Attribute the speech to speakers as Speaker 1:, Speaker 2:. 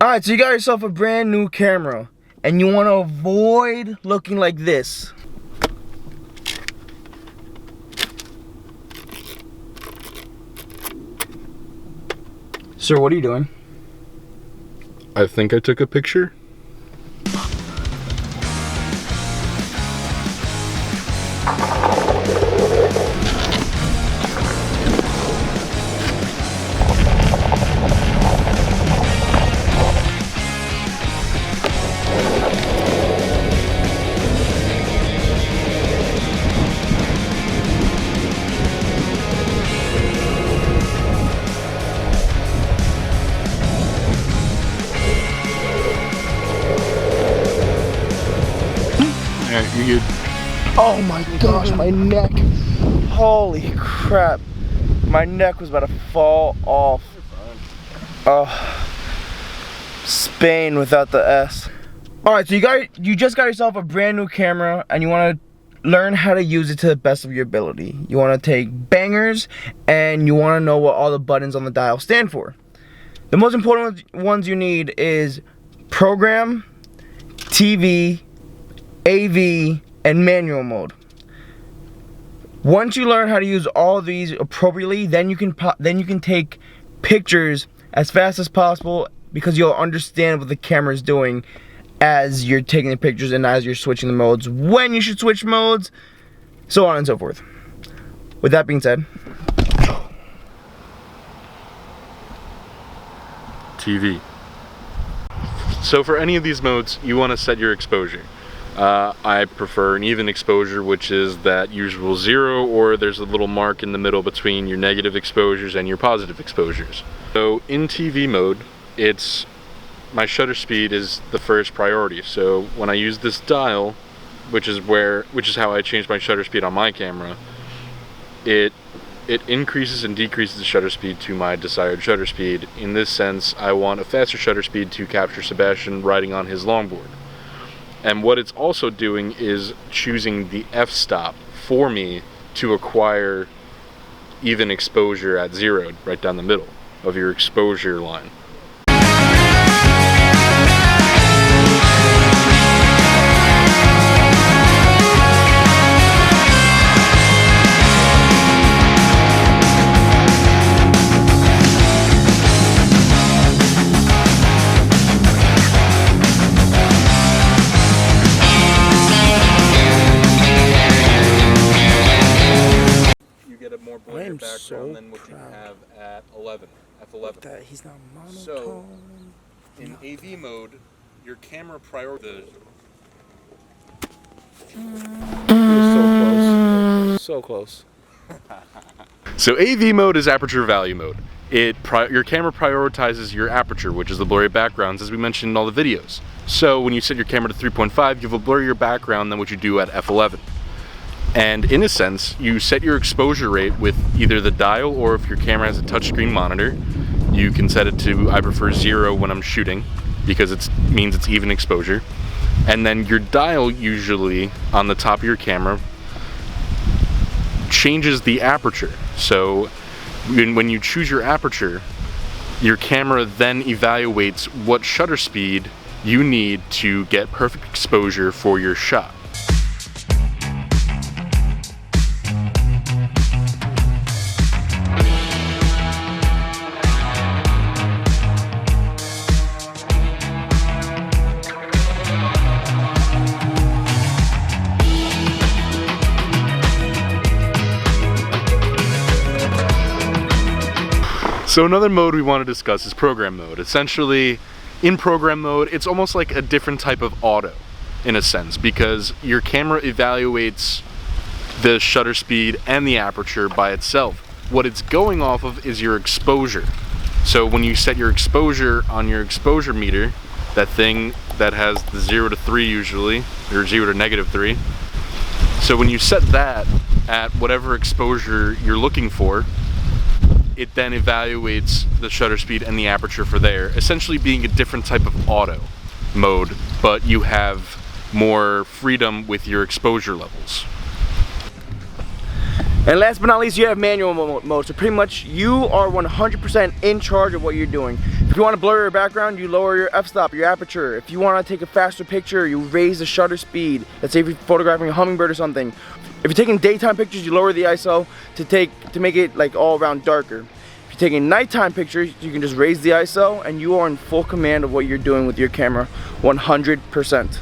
Speaker 1: Alright, so you got yourself a brand new camera and you want to avoid looking like this. Sir, what are you doing?
Speaker 2: I think I took a picture. Yeah, you good.
Speaker 1: Oh my gosh, my neck. Holy crap. My neck was about to fall off. Oh, Spain without the S. Alright, so you just got yourself a brand new camera and you want to learn how to use it to the best of your ability. You want to take bangers and you want to know what all the buttons on the dial stand for. The most important ones you need is program, TV, AV, and manual mode. Once you learn how to use all of these appropriately, then you can take pictures as fast as possible because you'll understand what the camera is doing as you're taking the pictures and as you're switching the modes, when you should switch modes, so on and so forth. With that being said,
Speaker 2: TV. So for any of these modes, you want to set your exposure. I prefer an even exposure, which is that usual 0, or there's a little mark in the middle between your negative exposures and your positive exposures. So in TV mode, my shutter speed is the first priority. So when I use this dial, which is how I change my shutter speed on my camera, it increases and decreases the shutter speed to my desired shutter speed. In this sense, I want a faster shutter speed to capture Sebastian riding on his longboard. And what it's also doing is choosing the f-stop for me to acquire even exposure at 0, right down the middle of your exposure line. Background than what you have at 11, f11.
Speaker 1: He's not monotone.
Speaker 2: So, in AV mode, your camera prioritizes.
Speaker 1: So close.
Speaker 2: So AV mode is aperture value mode. Your camera prioritizes your aperture, which is the blurry backgrounds, as we mentioned in all the videos. So when you set your camera to 3.5, you have a blurrier background than what you do at f11. And in a sense, you set your exposure rate with either the dial, or if your camera has a touchscreen monitor, you can set it to, I prefer 0 when I'm shooting, because it means it's even exposure. And then your dial, usually on the top of your camera, changes the aperture. So when you choose your aperture, your camera then evaluates what shutter speed you need to get perfect exposure for your shot. So another mode we want to discuss is program mode. Essentially, in program mode, it's almost like a different type of auto, in a sense, because your camera evaluates the shutter speed and the aperture by itself. What it's going off of is your exposure. So when you set your exposure on your exposure meter, that thing that has the 0 to 3 usually, or 0 to -3, so when you set that at whatever exposure you're looking for, it then evaluates the shutter speed and the aperture for there, essentially being a different type of auto mode, but you have more freedom with your exposure levels.
Speaker 1: And last but not least, you have manual mode. So pretty much you are 100% in charge of what you're doing. If you want to blur your background, you lower your f-stop, your aperture. If you want to take a faster picture, you raise the shutter speed. Let's say if you're photographing a hummingbird or something. If you're taking daytime pictures, you lower the ISO to make it like all around darker. If you're taking nighttime pictures, you can just raise the ISO and you are in full command of what you're doing with your camera 100%.